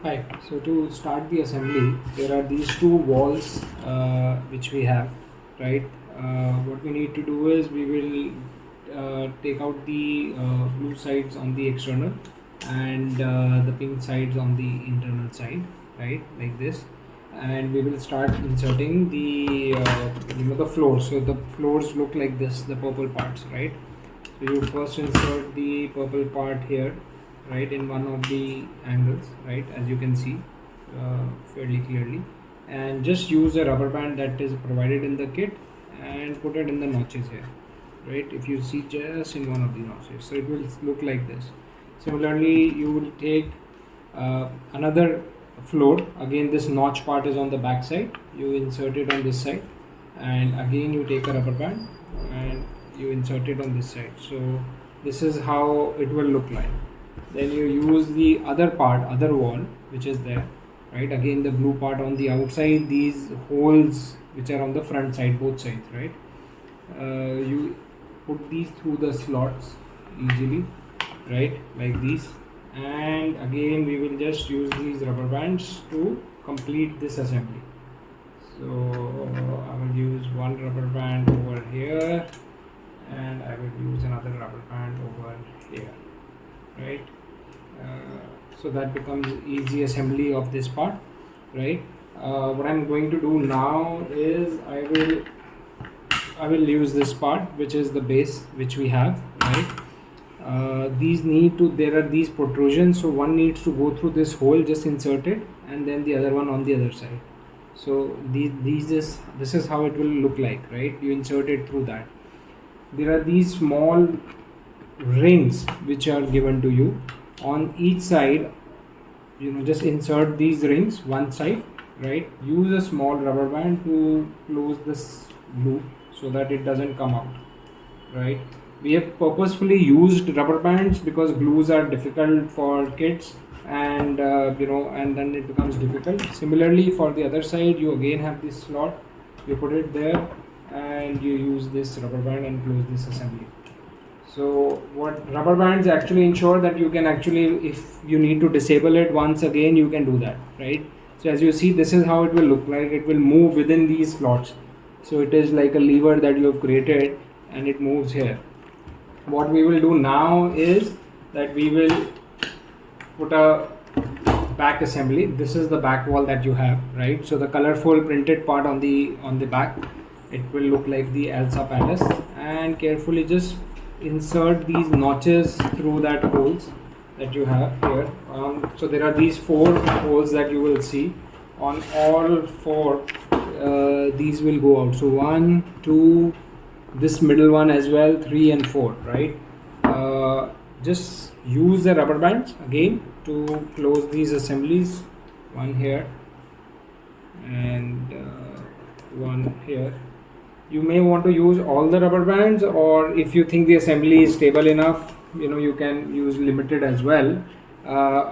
Hi. So to start the assembly, there are these two walls which we have, right? What we need to do is we will take out the blue sides on the external and the pink sides on the internal side, right? Like this, and we will start inserting the the floors. So the floors look like this, the purple parts, right? So you first insert the purple part here, right, in one of the angles, right, as you can see fairly clearly, and just use a rubber band that is provided in the kit and put it in the notches here, right. If you see just in one of the notches, so it will look like this. Similarly, you will take another floor. Again, this notch part is on the back side. You insert it on this side, and again you take a rubber band and you insert it on this side. So this is how it will look like. Then you use the other part, other wall, which is there, right. Again, the blue part on the outside, these holes which are on the front side, both sides, right. You put these through the slots easily, right, like these. And again, we will just use these rubber bands to complete this assembly. So I will use one rubber band over here, and I will use another rubber band over here, right. So that becomes easy assembly of this part, right. What I'm going to do now is I will use this part, which is the base which we have, right. There are these protrusions, so one needs to go through this hole, just insert it, and then the other one on the other side. So this is how it will look like, right. You insert it through that. There are these small rings which are given to you on each side. Just insert these rings one side, right. Use a small rubber band to close this loop so that it doesn't come out, right. We have purposefully used rubber bands because glues are difficult for kids, and and then it becomes difficult. Similarly, for the other side, you again have this slot, you put it there, and you use this rubber band and close this assembly. So what rubber bands actually ensure that you can actually, if you need to disable it once again, you can do that, right. So as you see, this is how it will look like. It will move within these slots. So it is like a lever that you have created, and it moves here. What we will do now is that we will put a back assembly. This is the back wall that you have, right. So the colorful printed part on the back, it will look like the Elsa Palace, and carefully just insert these notches through that holes that you have here. So there are these 4 holes that you will see. On all 4, these will go out. So 1, 2, this middle one as well, 3 and 4, right. Just use the rubber bands again to close these assemblies. One here and one here. You may want to use all the rubber bands, or if you think the assembly is stable enough, you can use limited as well.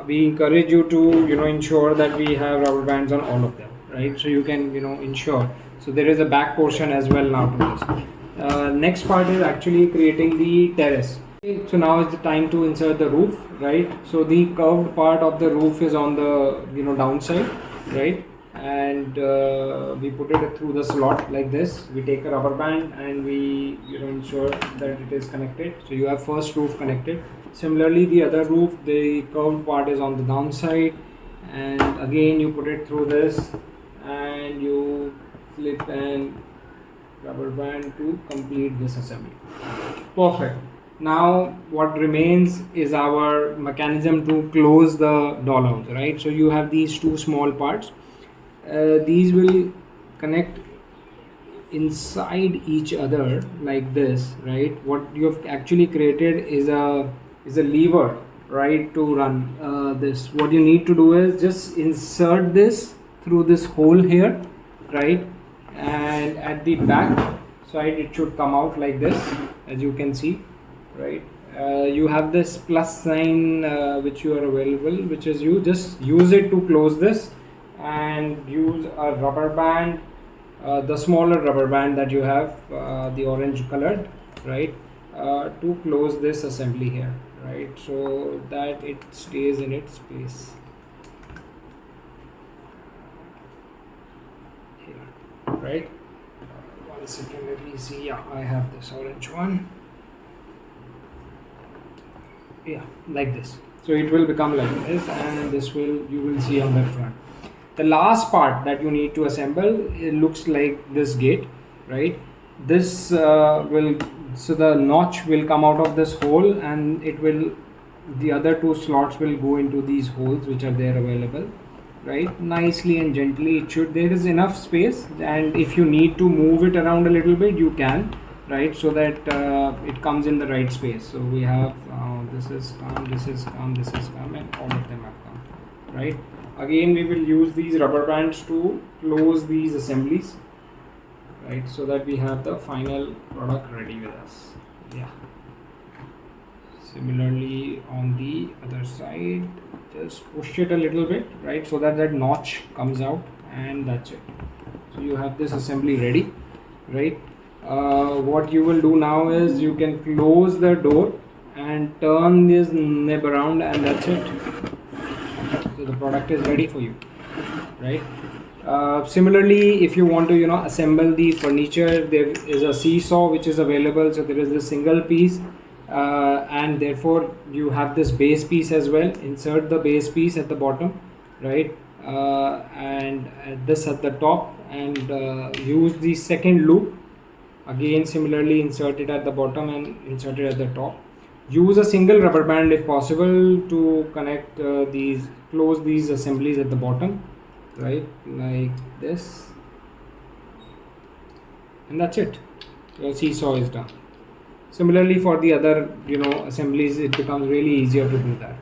We encourage you to ensure that we have rubber bands on all of them, right. So you can ensure. So there is a back portion as well now to this. Next part is actually creating the terrace. Okay, so now is the time to insert the roof, right. So the curved part of the roof is on the downside, right, and we put it through the slot like this. We take a rubber band and we ensure that it is connected. So you have first roof connected. Similarly, the other roof, the curved part is on the downside, and again you put it through this and you flip and rubber band to complete this assembly. Perfect. Now what remains is our mechanism to close the dollhouse, right. So you have these 2 small parts. These will connect inside each other like this, right. What you have actually created is a lever, right, to run this. What you need to do is just insert this through this hole here, right, and at the back side it should come out like this, as you can see, right. You have this plus sign which you are available, which is you just use it to close this, and use a rubber band, the smaller rubber band that you have, the orange colored, right, to close this assembly here, right, so that it stays in its place. right? One second, let me see. Yeah, I have this orange one. Yeah, like this. So it will become like this, and this will, you will see on the front. The last part that you need to assemble, it looks like this gate, right? This will, so the notch will come out of this hole, and it will, the other two slots will go into these holes which are there available, right? Nicely and gently. It should, there is enough space, and if you need to move it around a little bit, you can, right? So that it comes in the right space. So we have this is come, this is come, this is come, and all of them have come, right? Again, we will use these rubber bands to close these assemblies, right? So that we have the final product ready with us. Yeah. Similarly on the other side, just push it a little bit, right? So that that notch comes out, and that's it. So you have this assembly ready, right? What you will do now is you can close the door and turn this nib around, and that's it. So the product is ready for you, right? Similarly, if you want to, you know, assemble the furniture, there is a seesaw which is available. So there is this single piece, and therefore you have this base piece as well. Insert the base piece at the bottom, right? And this at the top, and use the second loop. Again, similarly, insert it at the bottom and insert it at the top. Use a single rubber band if possible to connect these, close these assemblies at the bottom, right? Like this, and that's it. Your seesaw is done. Similarly, for the other, you know, assemblies, it becomes really easier to do that.